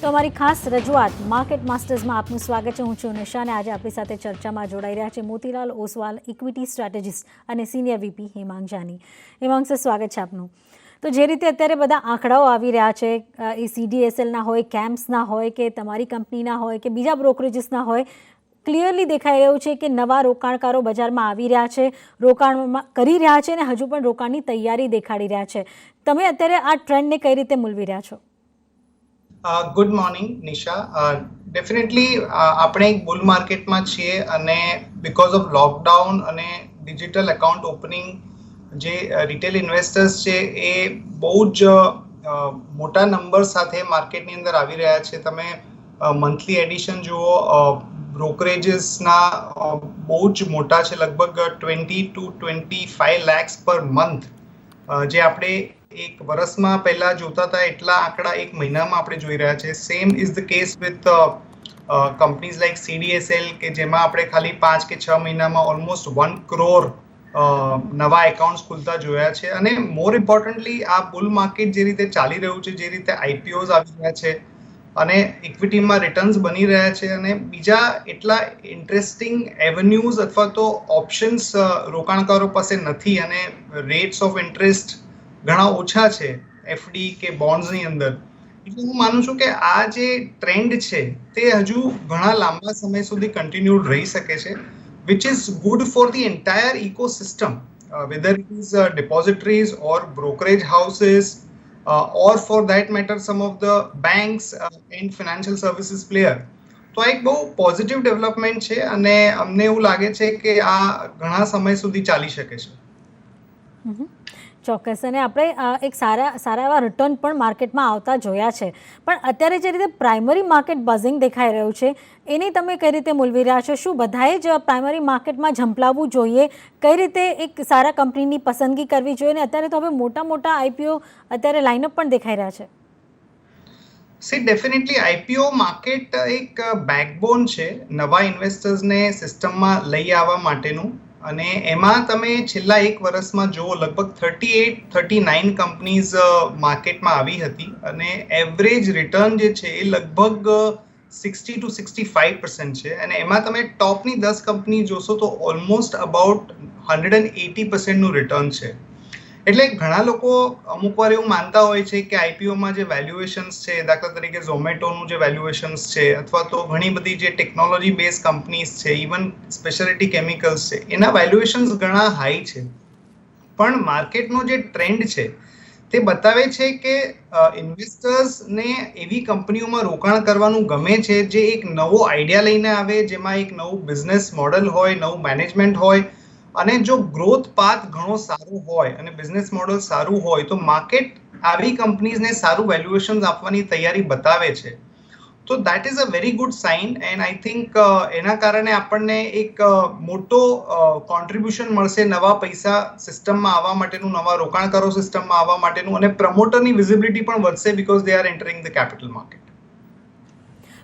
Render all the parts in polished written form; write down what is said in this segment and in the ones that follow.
તો અમારી ખાસ રજૂઆત માર્કેટ માસ્ટર્સમાં આપનું સ્વાગત છે. હું છું નિશા અને આજે આપણી સાથે ચર્ચામાં જોડાઈ રહ્યા છે મોતીલાલ ઓસવાલ, ઇક્વિટી સ્ટ્રેટેજિસ્ટ અને senior VP Hemang Jani. Hemang sir, સ્વાગત છે આપનું. તો જે રીતે અત્યારે બધા આંકડાઓ આવી રહ્યા છે, એ CDSLના હોય, કેમ્પ્સના હોય કે તમારી કંપનીના હોય કે બીજા બ્રોકરેજીસના હોય, ક્લિયરલી દેખાઈ રહ્યું છે કે નવા રોકાણકારો બજારમાં આવી રહ્યા છે, રોકાણ કરી રહ્યા છે અને હજુ પણ રોકાણની તૈયારી દેખાડી રહ્યા છે. તમે અત્યારે આ ટ્રેન્ડને કઈ રીતે મૂલવી રહ્યા છો? Good morning Nisha. ડેફિનેટલી આપણે એક બુલ માર્કેટમાં છીએ અને બીકોઝ ઓફ લોકડાઉન અને ડિજિટલ એકાઉન્ટ ઓપનિંગ જે રિટેલ ઇન્વેસ્ટર્સ છે એ બહુ જ મોટા નંબર સાથે માર્કેટની અંદર આવી રહ્યા છે. તમે મંથલી એડિશન જુઓ, બ્રોકરેજીસના બહુ જ મોટા છે, લગભગ 20 to 25 lakhs પર મંથ, જે આપણે એક વર્ષમાં પહેલા જોતા હતા એટલા આંકડા એક મહિનામાં આપણે જોઈ રહ્યા છે. Same is the case with companies like CDSL કે જેમાં આપણે ખાલી 5 કે 6 મહિનામાં ઓલમોસ્ટ 1 crore નવા એકાઉન્ટ્સ ખુલતા જોયા છે. અને મોર ઇમ્પોર્ટન્ટલી આ બુલ માર્કેટ જે રીતે ચાલી રહ્યું છે, જે રીતે IPOs આવી રહ્યા છે અને ઇક્વિટીમાં રિટર્ન્સ બની રહ્યા છે અને બીજા એટલા ઇન્ટરેસ્ટિંગ એવન્યુઝ અથવા તો ઓપ્શન્સ રોકાણકારો પાસે નથી અને રેટ્સ ઓફ ઇન્ટરેસ્ટ ઘણા ઓછા છે FD કે બોન્ડ્સની અંદર. એટલે હું માનું છું કે આ જે ટ્રેન્ડ છે તે હજુ ઘણા લાંબા સમય સુધી કન્ટિન્યુડ રહી શકે છે, which is good for the entire ecosystem, whether it is depositories or brokerage houses or for that matter some of the banks and financial services player. તો આ એક બહુ પોઝિટિવ ડેવલપમેન્ટ છે અને અમને એવું લાગે છે કે આ ઘણા સમય સુધી ચાલી શકે છે. ચોક્કસ. અને આપણે એક સારા એવા રિટર્ન પણ માર્કેટમાં આવતા જોયા છે. પણ અત્યારે જે રીતે પ્રાઇમરી માર્કેટ બઝિંગ દેખાઈ રહ્યું છે એને તમે કઈ રીતે મૂલવી રહ્યા છો? શું બધાએ જ પ્રાઇમરી માર્કેટમાં ઝંપલાવવું જોઈએ? કઈ રીતે એક સારા કંપનીની પસંદગી કરવી જોઈએ? અને અત્યારે તો હવે મોટા IPO અત્યારે લાઇનઅપ પણ દેખાઈ રહ્યા છે. સી, ડેફિનેટલી IPO માર્કેટ એક બેકબોન છે નવા ઇન્વેસ્ટર્સને સિસ્ટમમાં લઈ આવવા માટેનું. અને એમાં તમે છેલ્લા એક વર્ષમાં જુઓ, લગભગ 38-39 કંપનીઝ માર્કેટમાં આવી હતી અને એવરેજ રિટર્ન જે છે એ લગભગ 60 to 65% છે. અને એમાં તમે ટોપની 10 કંપની જોશો તો ઓલમોસ્ટ અબાઉટ 180% નું રિટર્ન છે. એટલે ઘણા લોકો અમુક વાર એવું માનતા હોય છે કે IPOમાં જે વેલ્યુએશન્સ છે, દાખલા તરીકે ઝોમેટોનું જે વેલ્યુએશન્સ છે અથવા તો ઘણી બધી જે ટેકનોલોજી બેઝ કંપનીઝ છે, ઇવન સ્પેશિયાલિટી કેમિકલ્સ છે, એના વેલ્યુએશન્સ ઘણા હાઈ છે. પણ માર્કેટનો જે ટ્રેન્ડ છે તે બતાવે છે કે ઇન્વેસ્ટર્સને એવી કંપનીઓમાં રોકાણ કરવાનું ગમે છે જે એક નવો આઈડિયા લઈને આવે, જેમાં એક નવું બિઝનેસ મોડલ હોય, નવું મેનેજમેન્ટ હોય અને જો ગ્રોથ પાથ ઘણો સારો હોય અને બિઝનેસ મોડલ સારું હોય તો માર્કેટ આવી કંપનીઝને સારું વેલ્યુએશન આપવાની તૈયારી બતાવે છે. તો that is a very good sign and I think એના કારણે આપણને એક મોટો કોન્ટ્રીબ્યુશન મળશે નવા પૈસા સિસ્ટમમાં આવવા માટેનું, નવા રોકાણકારો સિસ્ટમમાં આવવા માટેનું, અને પ્રમોટરની વિઝિબિલિટી પણ વધશે because they are entering the capital market.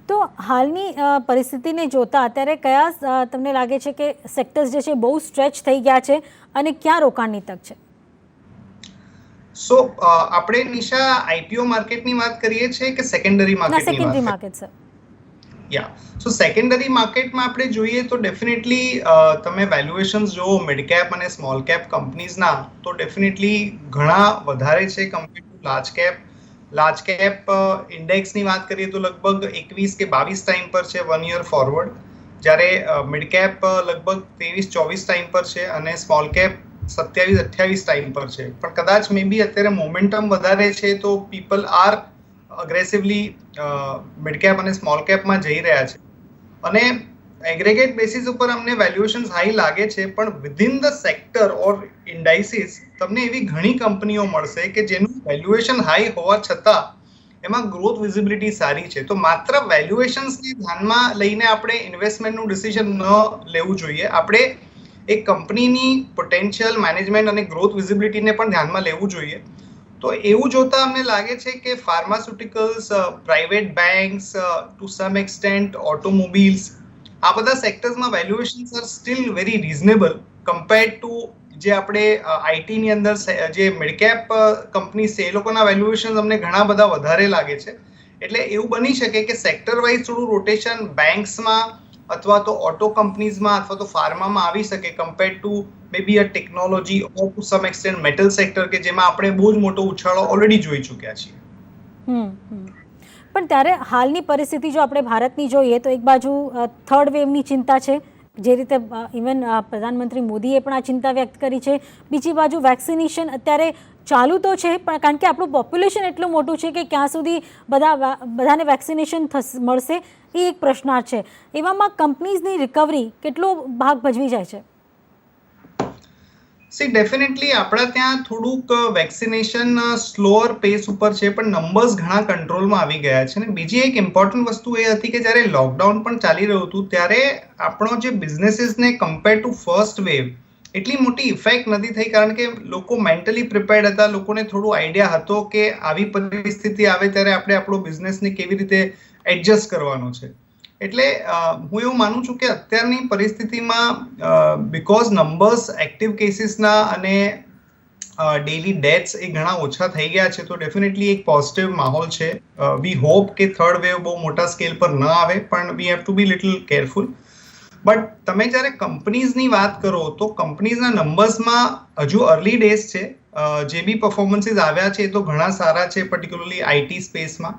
તો હાલની પરિસ્થિતિને જોતા અત્યારે કયા તમને લાગે છે કે સેક્ટર્સ જે છે બહુ સ્ટ્રેચ થઈ ગયા છે અને ક્યાં રોકાણની તક છે? સો આપણે નિશા IPO માર્કેટની વાત કરીએ છીએ કે સેકન્ડરી માર્કેટની? Secondary market sir. Yeah, so secondary માર્કેટમાં આપણે જોઈએ તો ડેફિનેટલી તમે વેલ્યુએશન્સ જો મિડ કેપ અને સ્મોલ કેપ કંપનીઝના તો ડેફિનેટલી ઘણા વધારે છે compare to large cap. Large cap ઇન્ડેક્સની વાત કરીએ તો લગભગ 21 કે 22 ટાઈમ પર છે 1 year ફોરવર્ડ, જ્યારે મિડ કેપ લગભગ 23-24 ટાઈમ પર છે અને સ્મોલ કેપ 27-28 ટાઈમ પર છે. પણ કદાચ મે બી અત્યારે મોમેન્ટમ વધારે છે તો પીપલ આર અગ્રેસિવલી મિડ કેપ અને સ્મોલ કેપમાં જઈ રહ્યા છે. અને એગ્રેગેટ બેસિસ ઉપર અમને વેલ્યુએશન્સ હાઈ લાગે છે, પણ વિધિન ધ સેક્ટર ઓર ઇન્ડાઇસીસ તમને એવી ઘણી કંપનીઓ મળશે કે જેનું વેલ્યુએશન હાઈ હોવા છતાં એમાં ગ્રોથ વિઝિબિલિટી સારી છે. તો માત્ર વેલ્યુએશન્સને ધ્યાનમાં લઈને આપણે ઇન્વેસ્ટમેન્ટનું ડિસિઝન ન લેવું જોઈએ. આપણે એક કંપનીની પોટેન્શિયલ, મેનેજમેન્ટ અને ગ્રોથ વિઝિબિલિટીને પણ ધ્યાનમાં લેવું જોઈએ. તો એવું જોતા અમને લાગે છે કે pharmaceuticals, private banks, to some extent automobiles, આ બધા સેક્ટર્સમાં valuations are still very reasonable compared to જે આપણે આઈટીની અંદર જે મિડ કેપ કંપની છે એ લોકોના વેલ્યુએશન અમને ઘણા બધા વધારે લાગે છે. એટલે એવું બની શકે કે સેક્ટર વાઇઝ થોડું રોટેશન બેંક્સમાં અથવા તો ઓટો કંપનીઝમાં અથવા તો ફાર્મામાં આવી શકે compare to may be a technology or to some extent metal sector કે જેમાં આપણે બહુ જ મોટો ઉછાળો ઓલરેડી જોઈ ચૂક્યા છીએ. પણ ત્યારે હાલની પરિસ્થિતિ જો આપણે ભારતની જોઈએ તો એક બાજુ થર્ડ વેવની ચિંતા છે, જે રીતે ઇવન પ્રધાનમંત્રી મોદીએ પણ આ ચિંતા વ્યક્ત કરી છે. બીજી બાજુ વેક્સિનેશન અત્યારે ચાલુ તો છે, પણ કારણ કે આપણું પોપ્યુલેશન એટલું મોટું છે કે ક્યાં સુધી બધાને વેક્સિનેશન મળશે એ એક પ્રશ્નાર્થ છે. એવામાં કંપનીઝની રિકવરી કેટલો ભાગ ભજવી જાય છે? સી ડેફિનેટલી આપણા ત્યાં થોડુંક વેક્સિનેશન સ્લોઅર પેસ ઉપર છે, પણ નંબર્સ ઘણા કંટ્રોલમાં આવી ગયા છે. અને બીજી એક ઇમ્પોર્ટન્ટ વસ્તુ એ હતી કે જ્યારે લોકડાઉન પણ ચાલી રહ્યું હતું ત્યારે આપણો જે બિઝનેસીસને કમ્પેર ટુ ફર્સ્ટ વેવ એટલી મોટી ઇફેક્ટ નથી થઈ, કારણ કે લોકો મેન્ટલી પ્રિપેર્ડ હતા. લોકોને થોડું આઈડિયા હતો કે આવી પરિસ્થિતિ આવે ત્યારે આપણે આપણો બિઝનેસને કેવી રીતે એડજસ્ટ કરવાનો છે. એટલે હું એવું માનું છું કે અત્યારની પરિસ્થિતિમાં બીકોઝ નંબર્સ એક્ટિવ કેસીસના અને ડેઇલી ડેથ્સ એ ઘણા ઓછા થઈ ગયા છે, તો ડેફિનેટલી એક પોઝિટિવ માહોલ છે. વી હોપ કે થર્ડ વેવ બહુ મોટા સ્કેલ પર ન આવે, પણ we have to be little careful. But તમે જ્યારે કંપનીઝની વાત કરો તો કંપનીઝના નંબર્સમાં હજુ અર્લી ડેઝ છે. જે બી પરફોર્મન્સીસ આવ્યા છે એ તો ઘણા સારા છે, પર્ટિક્યુલરલી આઈટી સ્પેસમાં.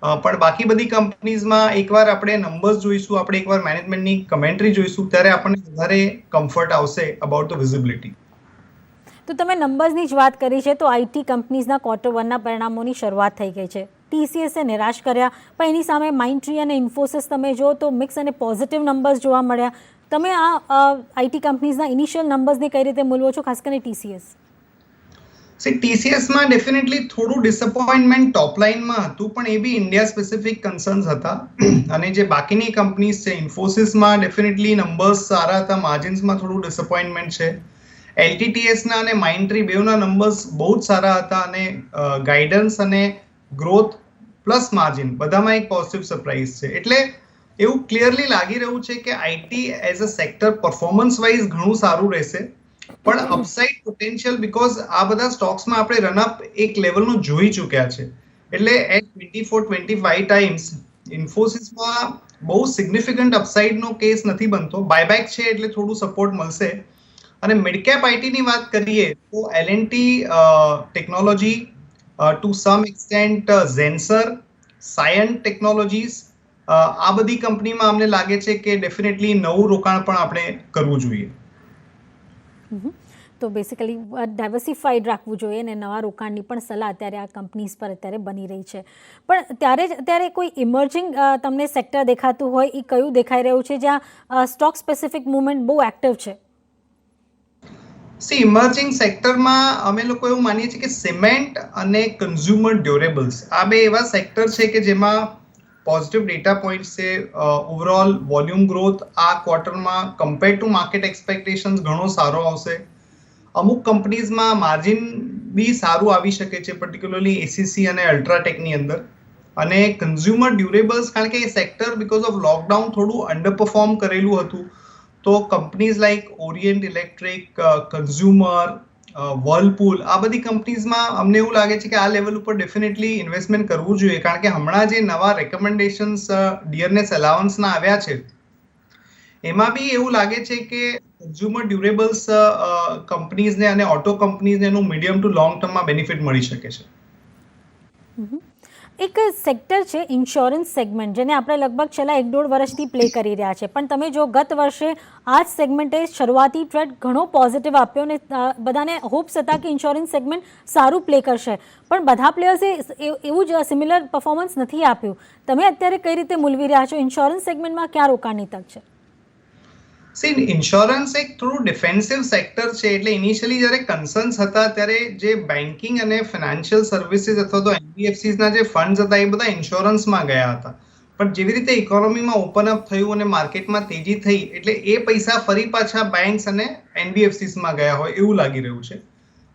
પણ બાકી બધી કંપનીઝમાં એકવાર આપણે નંબર્સ જોઈશું, આપણે એકવાર મેનેજમેન્ટની કમેન્ટ્રી જોઈશું, ત્યારે આપણને વધારે કમ્ફર્ટ આવશે અબાઉટ ધ વિઝિબિલિટી. તો તમે નંબર્સની જ વાત કરી છે, તો આઈટી કંપનીઝના ક્વાર્ટર વનના પરિણામોની શરૂઆત થઈ ગઈ છે. TCSએ નિરાશ કર્યા, પણ એની સામે માઇન્ડટ્રી અને ઇન્ફોસિસ તમે જો તો મિક્સ અને પોઝિટિવ નંબર્સ જોવા મળ્યા. તમે આ આઈટી કંપનીઝના ઇનિશિયલ નંબર્સને કઈ રીતે મૂલવો છો, ખાસ કરીને TCS? TCSમાં ડેફિનેટલી થોડું ડિસઅપોઇન્ટમેન્ટ ટોપ લાઇનમાં હતું, પણ એ બી ઇન્ડિયા સ્પેસિફિક કન્સર્ન્સ હતા. અને જે બાકીની કંપનીઝ છે, ઇન્ફોસિસમાં ડેફિનેટલી નંબર્સ સારા હતા, માર્જિન્સમાં થોડું ડિસઅપોઇન્ટમેન્ટ છે. LTTSના અને માઇન્ડટ્રી બેઉના નંબર્સ બહુ જ સારા હતા, અને ગાઈડન્સ અને ગ્રોથ પ્લસ માર્જિન બધામાં એક પોઝિટિવ સરપ્રાઇઝ છે. એટલે એવું ક્લિયરલી લાગી રહ્યું છે કે IT as a sector performance wise ઘણું સારું રહેશે, પણ અપસાઇડ પોટેન્શિયલ બીકોઝ આ બધા સ્ટોક્સમાં આપણે રનઅપ એક લેવલનું જોઈ ચૂક્યા છે. એટલે એટ 24-25 ટાઈમ્સ ઇન્ફોસિસમાં બહુ સિગ્નિફિકન્ટ અપસાઇડનો કેસ નથી બનતો. બાયબેક છે એટલે થોડું સપોર્ટ મળશે. અને મિડકેપ આઈટીની વાત કરીએ તો L&T technology, two some extent Zensar, Cyient technologies, આ બધી કંપનીમાં અમને લાગે છે કે ડેફિનેટલી નવું રોકાણ પણ આપણે કરવું જોઈએ. તો બેસિકલી ડાયવર્સિફાઈડ રાખવું જોઈએ અને નવા રોકાણની પણ સલાહ અત્યારે આ કંપનીઝ પર અત્યારે બની રહી છે. પણ ત્યારે કોઈ ઇમર્જિંગ તમને સેક્ટર દેખાતું હોય એ કયું દેખાઈ રહ્યું છે જ્યાં સ્ટોક સ્પેસિફિક મુવમેન્ટ બહુ એક્ટિવ છે? ઇમર્જિંગ સેક્ટરમાં અમે લોકો એવું માનીએ છીએ કે સિમેન્ટ અને કન્ઝ્યુમર ડ્યુરેબલ્સ આ બે એવા સેક્ટર છે કે જેમાં પોઝિટિવ ડેટા પોઈન્ટ્સ છે. ઓવરઓલ વોલ્યુમ ગ્રોથ આ ક્વાર્ટરમાં કમ્પેર ટુ માર્કેટ એક્સપેક્ટેશન્સ ઘણો સારો આવશે. અમુક કંપનીઝમાં માર્જિન બી સારું આવી શકે છે, પર્ટિક્યુલરલી એસીસી અને અલ્ટ્રાટેકની અંદર. અને કન્ઝ્યુમર ડ્યુરેબલ્સ કારણ કે એ સેક્ટર બીકોઝ ઓફ લોકડાઉન થોડું અંડરપરફોર્મ કરેલું હતું, તો companies like Orient Electric, consumer, Whirlpool આ બધી કંપનીઝમાં અમને એવું લાગે છે કે આ લેવલ ઉપર ડેફિનેટલી ઇન્વેસ્ટમેન્ટ કરવું જોઈએ, કારણ કે હમણાં જે નવા રેકમેન્ડેશન્સ ડિયરનેસ અલાવન્સના આવ્યા છે એમાં બી એવું લાગે છે કે કન્ઝ્યુમર ડ્યુરેબલ્સ કંપનીઝને અને ઓટો કંપનીઝને એનું મીડિયમ ટુ લોંગ ટર્મમાં બેનિફિટ મળી શકે છે. એક સેક્ટર છે ઇન્સ્યોરન્સ સેગમેન્ટ, જેને આપણે લગભગ છેલ્લા 1-1.5 વર્ષથી પ્લે કરી રહ્યા છે, પણ તમે જો ગત વર્ષે આ જ સેગમેન્ટે શરૂઆતી ટ્રેડ ઘણો પોઝિટિવ આપ્યો અને બધાને હોપ્સ હતા કે ઇન્સ્યોરન્સ સેગમેન્ટ સારું પ્લે કરશે, પણ બધા પ્લેયર્સે એવું જ સિમિલર પરફોર્મન્સ નથી આપ્યું. તમે અત્યારે કઈ રીતે મૂલવી રહ્યા છો? ઇન્સ્યોરન્સ સેગમેન્ટમાં ક્યાં રોકાણની તક છે? ઇન્સ્યોરન્સ એક થોડું ડિફેન્સિવ સેક્ટર છે, એટલે ઇનિશિયલી જ્યારે કન્સર્ન્સ હતા ત્યારે જે બેન્કિંગ અને ફાઇનાન્શિયલ સર્વિસીસ અથવા તો NBFCsના જે ફંડ્સ હતા એ બધા ઇન્સ્યોરન્સમાં ગયા હતા. પણ જેવી રીતે ઇકોનોમીમાં ઓપન અપ થયું અને માર્કેટમાં તેજી થઈ, એટલે એ પૈસા ફરી પાછા બેંક્સ અને NBFCsમાં ગયા હોય એવું લાગી રહ્યું છે.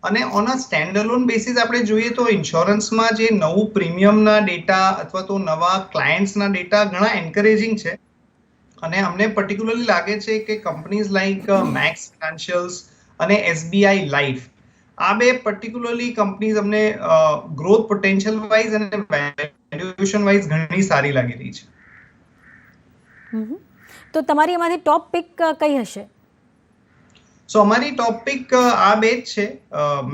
અને on a stand alone basis આપણે જોઈએ તો ઇન્સ્યોરન્સમાં જે નવું પ્રીમિયમના ડેટા અથવા તો નવા ક્લાયન્ટ્સના ડેટા ઘણા એન્કરેજિંગ છે. અને અમને પર્ટિક્યુલરલી લાગે છે કે કંપનીઝ લાઈક મેક્સ ફાઇનાન્શિયલ્સ અને SBI લાઈફ આ બે પર્ટિક્યુલરલી કંપનીઝ અમને ગ્રોથ પોટેન્શિયલ વાઇઝ અને વેલ્યુએશન વાઇઝ ઘણી સારી લાગી રહી છે. તો તમારી એમાંથી ટોપ પિક કઈ હશે? સો અમારી ટોપ પિક આ બે જ છે,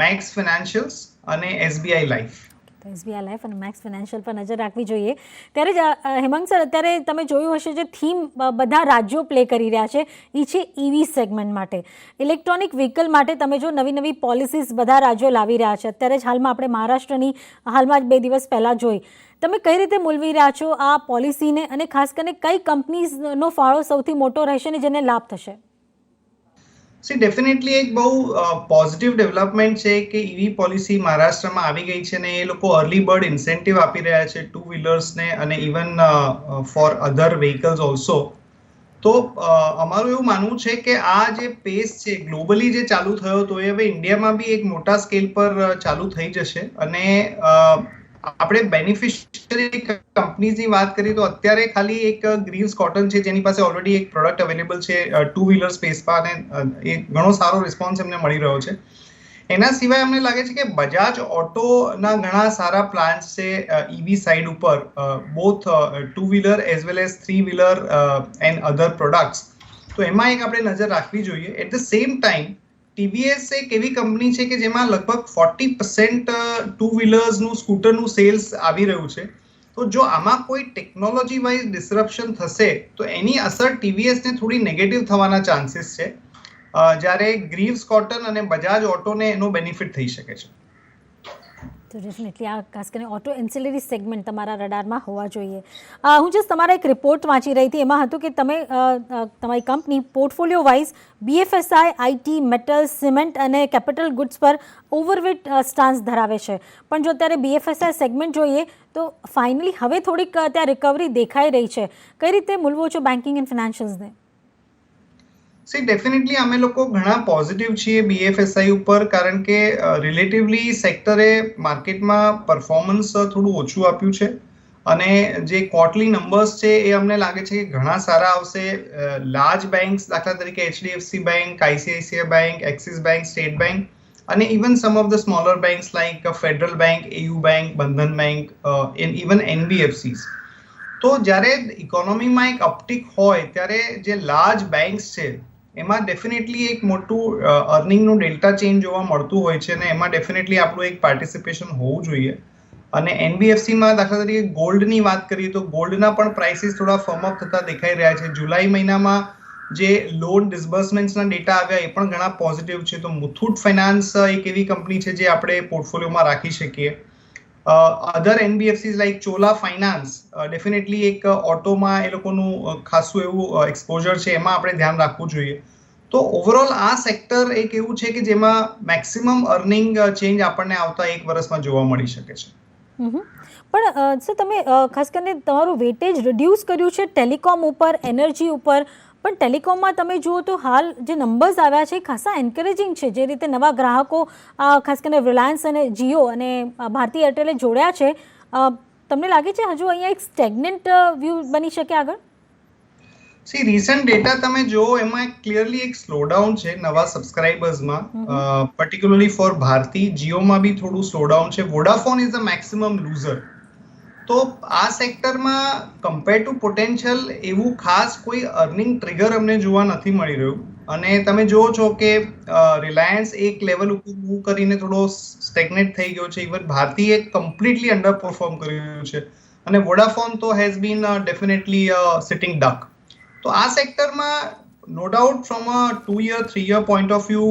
મેક્સ ફાઇનાન્શિયલ્સ અને એસબીઆઈ લાઈફ. એસબીઆઈ લાઈફ અને મેક્સ ફાઇનાન્શિયલ પર નજર રાખવી જોઈએ. ત્યારે જ હેમાંગ સર, અત્યારે તમે જોયું હશે જે થીમ બધા રાજ્યો પ્લે કરી રહ્યા છે એ છે ઈવી સેગમેન્ટ માટે, ઇલેક્ટ્રોનિક વ્હીકલ માટે. તમે જો નવી નવી પોલિસીસ બધા રાજ્યો લાવી રહ્યા છે. અત્યારે જ હાલમાં આપણે મહારાષ્ટ્રની હાલમાં જ 2 દિવસ પહેલાં જોઈ. તમે કઈ રીતે મૂલવી રહ્યા છો આ પોલિસીને, અને ખાસ કરીને કઈ કંપનીઝનો ફાળો સૌથી મોટો રહેશે ને જેને લાભ થશે? સી ડેફિનેટલી એક બહુ પોઝિટિવ ડેવલપમેન્ટ છે કે ઈવી પોલિસી મહારાષ્ટ્રમાં આવી ગઈ છે ને એ લોકો અર્લી બર્ડ ઇન્સેન્ટિવ આપી રહ્યા છે 2 વ્હીલર્સને અને ઇવન ફોર અધર વ્હીકલ્સ ઓલ્સો. તો અમારું એવું માનવું છે કે આ જે પેસ છે ગ્લોબલી જે ચાલુ થયો હતો એ હવે ઇન્ડિયામાં બી એક મોટા સ્કેલ પર ચાલુ થઈ જશે. અને આપણે બેનિફિશિયરી કંપનીઝની વાત કરીએ તો અત્યારે ખાલી એક ગ્રીવ્સ કોટન છે જેની પાસે ઓલરેડી એક પ્રોડક્ટ અવેલેબલ છે 2 વ્હીલર સ્પેસમાં, અને એ ઘણો સારો રિસ્પોન્સ એમને મળી રહ્યો છે. એના સિવાય અમને લાગે છે કે બજાજ ઓટોના ઘણા સારા પ્લાન્સ છે ઈવી સાઇડ ઉપર, both 2 wheeler as well as 3 wheeler and other products. તો એમાં એક આપણે નજર રાખવી જોઈએ. At the same time TVS એક એવી કંપની છે કે જેમાં લગભગ 40% 2 વ્હીલર્સનું સ્કૂટરનું સેલ્સ આવી રહ્યું છે. તો જો આમાં કોઈ ટેકનોલોજી વાઇઝ ડિસરપ્શન થશે તો એની અસર ટીવીએસને થોડી નેગેટિવ થવાના ચાન્સીસ છે, જ્યારે ગ્રીવ્સ કોટન અને બજાજ ઓટોને એનો બેનિફિટ થઈ શકે છે. તો ડેફિનેટલી આ ખાસ કરીને ઓટો એન્સિલરી સેગમેન્ટ તમારા રડારમાં હોવા જોઈએ. હું જસ્ટ તમારા એક રિપોર્ટ વાંચી રહી હતી, એમાં હતું કે તમે તમારી company portfolio wise બીએફએસઆઈ, IT, metal, cement અને કેપિટલ ગુડ્સ પર ઓવરવેટ સ્ટાન્સ ધરાવે છે. પણ જો અત્યારે બીએફએસઆઈ સેગમેન્ટ જોઈએ તો ફાઇનલી હવે થોડીક ત્યાં રિકવરી દેખાઈ રહી છે. કઈ રીતે મૂલવો છો બેન્કિંગ એન્ડ ફિનાન્શિયલ્સને? સી ડેફિનેટલી અમે લોકો ઘણા પોઝિટિવ છીએ બીએફએસઆઈ ઉપર, કારણ કે રિલેટિવલી સેક્ટરે માર્કેટમાં પરફોર્મન્સ થોડું ઓછું આપ્યું છે. અને જે ક્વાર્ટરલી નંબર્સ છે એ અમને લાગે છે કે ઘણા સારા આવશે. લાર્જ બેન્ક્સ દાખલા તરીકે HDFC bank, ICICI bank, Axis bank, State Bank અને even some of the smaller banks like Federal bank, AU bank, Bandhan bank, even NBFCs. તો જ્યારે ઇકોનોમીમાં એક અપટિક હોય ત્યારે જે લાર્જ બેંક્સ છે એમાં ડેફિનેટલી એક મોટું અર્નિંગનું ડેલ્ટા ચેન્જ જોવા મળતું હોય છે, અને એમાં ડેફિનેટલી આપણું એક પાર્ટિસિપેશન હોવું જોઈએ. અને એનબીએફસીમાં દાખલા તરીકે ગોલ્ડની વાત કરીએ તો ગોલ્ડના પણ પ્રાઇસીસ થોડા ફર્મઅપ થતા દેખાઈ રહ્યા છે. જુલાઈ મહિનામાં જે લોન ડિસબર્સમેન્ટ્સના ડેટા આવ્યા એ પણ ઘણા પોઝિટિવ છે. તો મુથુટ ફાઇનાન્સ એક એવી કંપની છે જે આપણે પોર્ટફોલિયોમાં રાખી શકીએ. અધર એનબીએફસીસ લાઈક ચોલા ફાઇનાન્સ ડેફિનેટલી એક ઓટોમાં એ લોકોનું ખાસું એવું એક્સપોઝર છે, એમાં આપણે ધ્યાન રાખવું જોઈએ. તો ઓવરઓલ આ સેક્ટર એક એવું છે કે જેમાં મેક્સિમમ અર્નિંગ ચેન્જ આપણને આવતા 1 વર્ષમાં જોવા મળી શકે છે. પણ સર તમે ખાસ કરીને તમારું વેટેજ રિડ્યુસ કર્યું છે ટેલિકોમ ઉપર, એનર્જી ઉપર, પણ ટેલિકોમમાં તમે જુઓ તો હાલ જે નંબર્સ આવ્યા છે એ ખાસા એન્કરેજિંગ છે. જે રીતે નવા ગ્રાહકો ખાસ કરીને રિલાયન્સ અને જીઓ અને ભારતી એરટેલે જોડ્યા છે, તમને લાગે છે હજુ અહીંયા એક સ્ટેગ્નન્ટ વ્યૂ બની શકે આગળ? સી રિસન્ટ ડેટા તમે જો એમાં ક્લિયરલી એક સ્લોડાઉન છે નવા સબસ્ક્રાઇબર્સમાં, પર્ટિક્યુલરલી ફોર ભારતી. જીઓમાં બી થોડું સ્લોડાઉન છે. Vodafone is the maximum loser. તો આ સેક્ટરમાં કમ્પેર ટુ પોટેન્શિયલ એવું ખાસ કોઈ અર્નિંગ ટ્રિગર અમને જોવા નથી મળી રહ્યું. અને તમે જુઓ છો કે રિલાયન્સ એક લેવલ ઉપર મૂવ કરીને થોડો સ્ટેગ્નેટ થઈ ગયો છે. ઇવન ભારતી એક કમ્પ્લીટલી અંડર પરફોર્મ કરી રહ્યું છે, અને વોડાફોન તો has been definitely sitting duck. તો આ સેક્ટરમાં no doubt from a 2 year 3 year point of view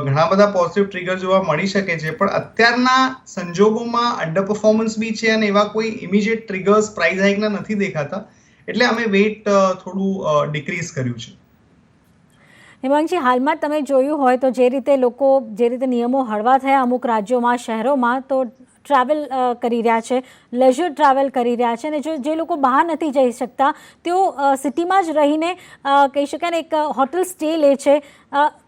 ઘણા બધા પોઝિટિવ ટ્રિગર જોવા મળી શકે છે, પણ અત્યારના સંજોગોમાં અંડર પરફોર્મન્સ બી છે અને એવા કોઈ ઇમિડિયેટ ટ્રિગર્સ પ્રાઇસ હાઇકના નથી દેખાતા, એટલે અમે વેઇટ થોડું ડિક્રીઝ કર્યું છે. હેમાંગજી, હાલમાં તમે જોયું હોય તો જે રીતે નિયમો હળવા થયા અમુક રાજ્યોમાં, શહેરોમાં, તો ટ્રાવેલ કરી રહ્યા છે, લેઝર ટ્રાવેલ કરી રહ્યા છે, અને જે લોકો બહાર નથી જઈ શકતા તેઓ સિટીમાં જ રહીને કહી શકાય ને એક હોટલ સ્ટે લે છે.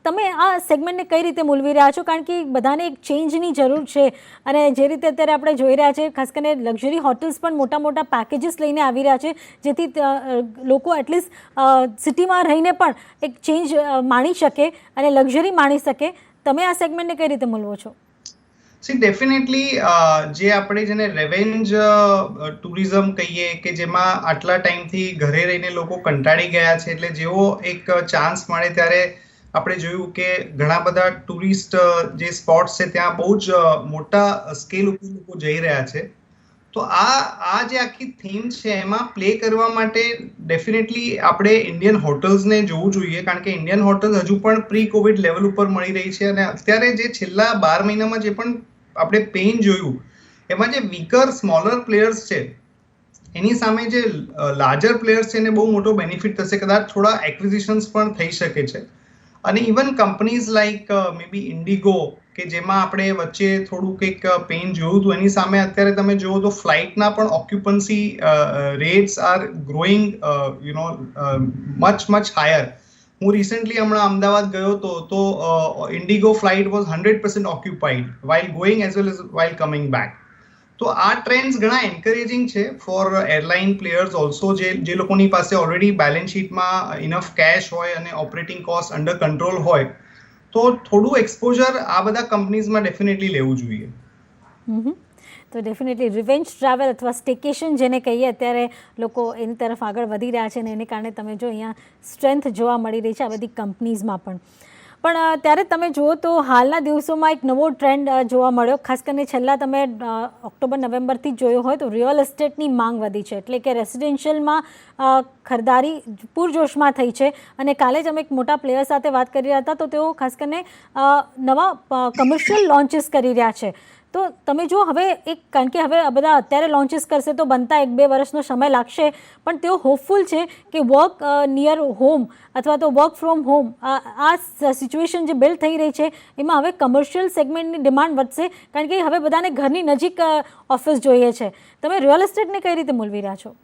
તમે આ સેગમેન્ટને કઈ રીતે મૂલવી રહ્યા છો? કારણ કે બધાને એક ચેન્જની જરૂર છે, અને જે રીતે અત્યારે આપણે જોઈ રહ્યા છીએ ખાસ કરીને લક્ઝરી હોટલ્સ પણ મોટા મોટા પેકેજીસ લઈને આવી રહ્યા છે, જેથી લોકો એટલીસ્ટ સિટીમાં રહીને પણ એક ચેન્જ માણી શકે અને લક્ઝરી માણી શકે. તમે આ સેગમેન્ટને કઈ રીતે મૂલવો છો? સી ડેફિનેટલી જે આપણે જેને રેવેન્જ ટુરિઝમ કહીએ કે જેમાં આટલા ટાઈમથી ઘરે રહીને લોકો કંટાળી ગયા છે, એટલે જેવો એક ચાન્સ મળે ત્યારે આપણે જોયું કે ઘણા બધા ટુરિસ્ટ જે સ્પોટ્સ છે ત્યાં બહુ જ મોટા સ્કેલ ઉપર લોકો જઈ રહ્યા છે. તો આ જે આખી થીમ છે એમાં પ્લે કરવા માટે ડેફિનેટલી આપણે ઇન્ડિયન હોટલ્સને જોવું જોઈએ, કારણ કે ઇન્ડિયન હોટલ્સ હજુ પણ પ્રી કોવિડ લેવલ ઉપર મળી રહી છે. અને અત્યારે જે છેલ્લા 12 મહિનામાં જે પણ આપણે પેઇન જોયું એમાં જે વીકર સ્મોલર પ્લેયર્સ છે એની સામે જે લાર્જર પ્લેયર્સ છે એને બહુ મોટો બેનિફિટ થશે. કદાચ થોડા એક્વિઝિશન્સ પણ થઈ શકે છે. અને ઇવન કંપનીઝ લાઈક મે બી ઇન્ડિગો કે જેમાં આપણે વચ્ચે થોડું કંઈક પેઇન જોયું હતું, એની સામે અત્યારે તમે જુઓ તો ફ્લાઇટના પણ occupancy rates are growing much higher. હું રિસેન્ટલી હમણાં અમદાવાદ ગયો હતો તો IndiGo flight was 100% occupied while going as well as while coming back. તો આ ટ્રેન્ડ્સ ઘણા એન્કરેજિંગ છે ફોર એરલાઇન પ્લેયર્સ ઓલ્સો, જે લોકોની પાસે ઓલરેડી બેલેન્સ શીટમાં ઇનફ કેશ હોય અને ઓપરેટિંગ કોસ્ટ અંડર કંટ્રોલ હોય, તો થોડું એક્સપોઝર આ બધા કંપનીઝમાં ડેફિનેટલી લેવું જોઈએ. તો ડેફિનેટલી રિવેન્જ ટ્રાવેલ અથવા સ્ટેકેશન જેને કહીએ અત્યારે લોકો એની તરફ આગળ વધી રહ્યા છે, અને એને કારણે તમે જો અહીંયા સ્ટ્રેન્થ જોવા મળી રહી છે આ બધી કંપનીઝમાં પણ ત્યારે તમે જુઓ તો હાલના દિવસોમાં એક નવો ટ્રેન્ડ જોવા મળ્યો. ખાસ કરીને છેલ્લા તમે ઓક્ટોબર નવેમ્બરથી જ જોયો હોય તો રિયલ એસ્ટેટની માંગ વધી છે, એટલે કે રેસિડેન્શિયલમાં ખરીદારી પૂરજોશમાં થઈ છે. અને કાલે જ અમે એક મોટા પ્લેયર સાથે વાત કરી રહ્યા હતા તો તેઓ ખાસ કરીને નવા કમર્શિયલ લોન્ચીસ કરી રહ્યા છે. તો તમે જો હવે કારણ કે હવે બધા અત્યારે લોન્ચીસ કરશે તો બનતા 1-2 વર્ષનો સમય લાગશે, પણ તેઓ હોપફુલ છે કે વર્ક નિયર હોમ અથવા તો વર્ક ફ્રોમ હોમ આ સિચ્યુએશન જે બિલ્ડ થઈ રહી છે એમાં હવે કમર્શિયલ સેગમેન્ટની ડિમાન્ડ વધશે, કારણ કે હવે બધાને ઘરની નજીક ઓફિસ જોઈએ છે. તમે રિયલ એસ્ટેટને કઈ રીતે મૂલવી રહ્યા છો?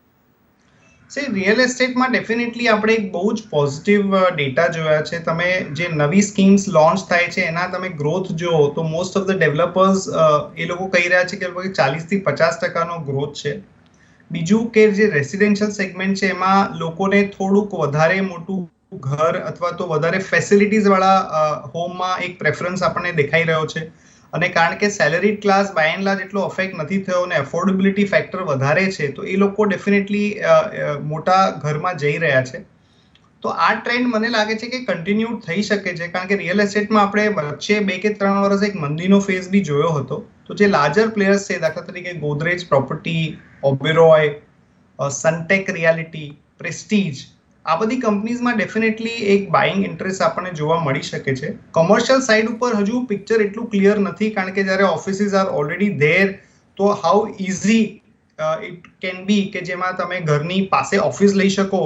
રિયલ એસ્ટેટમાં ડેફિનેટલી આપણે એક બહુ જ પોઝિટિવ ડેટા જોયા છે. તમે જે નવી સ્કીમ્સ લોન્ચ થાય છે એના તમે ગ્રોથ જુઓ તો મોસ્ટ ઓફ ધ ડેવલપર્સ એ લોકો કહી રહ્યા છે કે 40-50% ગ્રોથ છે. બીજું કે જે રેસિડેન્શિયલ સેગમેન્ટ છે એમાં લોકોને થોડુંક વધારે મોટું ઘર અથવા તો વધારે ફેસિલિટીઝ વાળા હોમમાં એક પ્રેફરન્સ આપણને દેખાઈ રહ્યો છે. અને કારણ કે salary class by and large એટલો અફેક્ટ નથી થયો અને એફોર્ડેબિલિટી ફેક્ટર વધારે છે, તો એ લોકો ડેફિનેટલી મોટા ઘરમાં જઈ રહ્યા છે. તો આ ટ્રેન્ડ મને લાગે છે કે કન્ટિન્યુ થઈ શકે છે, કારણ કે રિયલ એસ્ટેટમાં આપણે વચ્ચે 2 કે 3 વર્ષ એક મંદીનો ફેઝ બી જોયો હતો. તો જે લાર્જર પ્લેયર્સ છે, દાખલા તરીકે Godrej property, Oberoi, Sunteck reality, Prestige, આ બધી કંપનીઝમાં ડેફિનેટલી એક બાઇંગ ઇન્ટરેસ્ટ આપણને જોવા મળી શકે છે. કોમર્શિયલ સાઇડ ઉપર હજુ પિક્ચર એટલું ક્લિયર નથી, કારણ કે જ્યારે ઓફિસીસ આર ઓલરેડી ધેર તો how easy it can be કે જેમાં તમે ઘરની પાસે ઓફિસ લઈ શકો.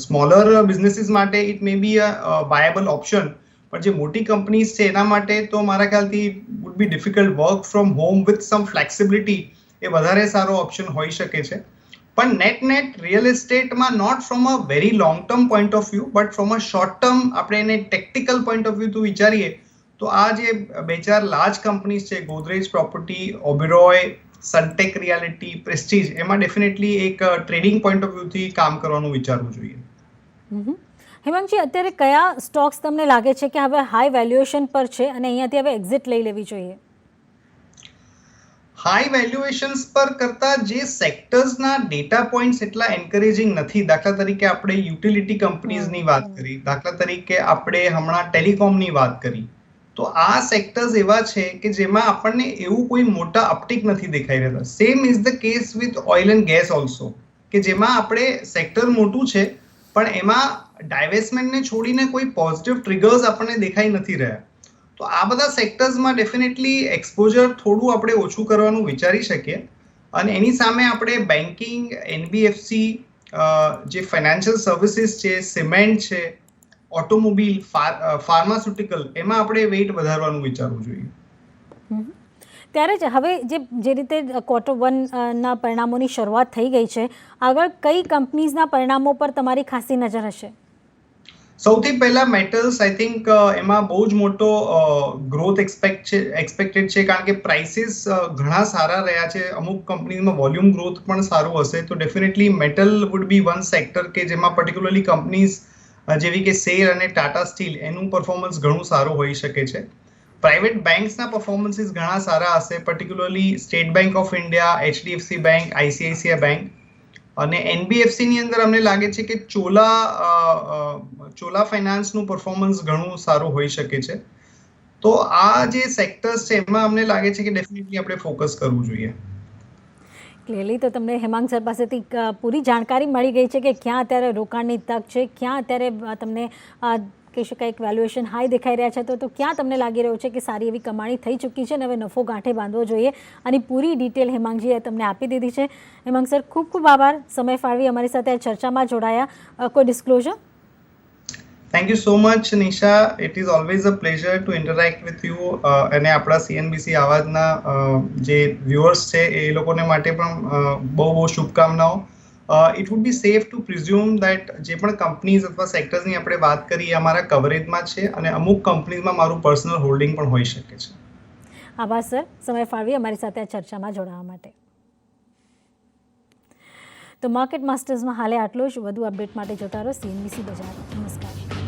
સ્મોલર બિઝનેસીસ માટે it may be a viable option, પણ જે મોટી કંપનીઝ છે એના માટે તો મારા ખ્યાલથી would be difficult. Work from home with some flexibility એ વધારે સારો ઓપ્શન હોઈ શકે છે. પણ નેટ રિયલ એસ્ટેટમાં not from a very long term point of view but from a short term આપણે એને ટેક્ટિકલ પોઈન્ટ ઓફ વ્યૂ વિચારીએ તો આ જે 2-4 લાર્જ કંપનીઝ છે, Godrej property, Oberoi, Sunteck reality, Prestige, એમાં ડેફિનેટલી એક ટ્રેડિંગ પોઈન્ટ ઓફ વ્યૂથી કામ કરવાનું વિચારવું જોઈએ. હેમાંગજી, અત્યારે કયા સ્ટોક્સ તમને લાગે છે કે હવે હાઈ વેલ્યુએશન પર છે અને અહીંયાથી હવે એક્ઝિટ લઈ લેવી જોઈએ? હાઈ વેલ્યુએશન્સ પર કરતા જે સેક્ટર્સના ડેટા પોઈન્ટ્સ એટલા એન્કરેજિંગ નથી, દાખલા તરીકે આપણે યુટિલિટી કંપનીઝની વાત કરી, દાખલા તરીકે આપણે હમણાં ટેલિકોમની વાત કરી, તો આ સેક્ટર્સ એવા છે કે જેમાં આપણને એવું કોઈ મોટા અપટિક નથી દેખાઈ રહેતા. Same is the case with oil and gas also, કે જેમાં આપણે સેક્ટર મોટું છે પણ એમાં ડાયવેસ્ટમેન્ટને છોડીને કોઈ પોઝિટિવ ટ્રિગર્સ આપણને દેખાઈ નથી રહ્યા. તો આ બધા સેક્ટર્સમાં ડેફિનેટલી એક્સપોઝર થોડું આપણે ઓછું કરવાનું વિચારી શકીએ. અને એની સામે આપણે બેન્કિંગ, એનબીએફસી, જે ફાઇનાન્શિયલ સર્વિસીસ છે, સિમેન્ટ છે, ઓટોમોબાઈલ, ફાર્માસ્યુટિકલ, એમાં આપણે વેઇટ વધારવાનું વિચારવું જોઈએ. ત્યારે જ હવે જે રીતે Q1 પરિણામોની શરૂઆત થઈ ગઈ છે, આગળ કઈ કંપનીઝના પરિણામો પર તમારી ખાસી નજર હશે? સૌથી પહેલા મેટલ્સ, આઈ થિંક એમાં બહુ જ મોટો ગ્રોથ એક્સપેક્ટેડ છે, કારણ કે પ્રાઇસીસ ઘણા સારા રહ્યા છે. અમુક કંપનીમાં વોલ્યુમ ગ્રોથ પણ સારું હશે. તો definitely metal would be one sector કે જેમાં પર્ટિક્યુલરલી કંપનીઝ જેવી કે સેલ અને ટાટા સ્ટીલ, એનું પરફોર્મન્સ ઘણું સારું હોઈ શકે છે. પ્રાઇવેટ બેંક્સના પરફોર્મન્સીસ ઘણા સારા હશે, particularly state bank of India, HDFC bank, ICICI bank અને NBFCની અંદર અમને લાગે છે કે ચોલા ફાઇનાન્સનું પરફોર્મન્સ ઘણું સારું હોઈ શકે છે. તો આ જે સેક્ટર્સ છે એમાં અમને લાગે છે કે ડેફિનેટલી આપણે ફોકસ કરવું જોઈએ. ક્લિયરલી તો તમને હેમાંગ સર પાસેથી પૂરી જાણકારી મળી ગઈ છે કે ક્યાં અત્યારે રોકાણની તક છે, ક્યાં અત્યારે તમને કહી શકાય એક વેલ્યુએશન હાઈ દેખાઈ રહ્યા છે, તો ક્યાં તમને લાગી રહ્યું છે કે સારી એવી કમાણી થઈ ચૂકી છે અને હવે નફો ગાંઠે બાંધવો જોઈએ. અને પૂરી ડિટેલ હેમાંગજીએ તમને આપી દીધી છે. હેમાંગ સર, ખૂબ ખૂબ આભાર સમય ફાળવી અમારી સાથે ચર્ચામાં જોડાયા. કોઈ disclosure? Thank you so much Nisha, it is always a pleasure two interact with you અને આપણા CNBC આવાજના જે વ્યુઅર્સ છે એ લોકોને માટે પણ બહુ શુભકામનાઓ. It would be safe to presume that જે પણ કંપનીઝ અથવા સેક્ટર્સની આપણે વાત કરી એ અમારા કવરેજમાં છે અને અમુક કંપનીઝમાં મારું પર્સનલ હોલ્ડિંગ પણ હોઈ શકે છે. આભાર સર, સમય ફાળવી અમારી સાથે આ ચર્ચામાં જોડાવા માટે. તો માર્કેટ માસ્ટર્સમાં હાલે આટલું જ. વધુ અપડેટ માટે જોતા રહો CNBC બજાર. નમસ્કાર.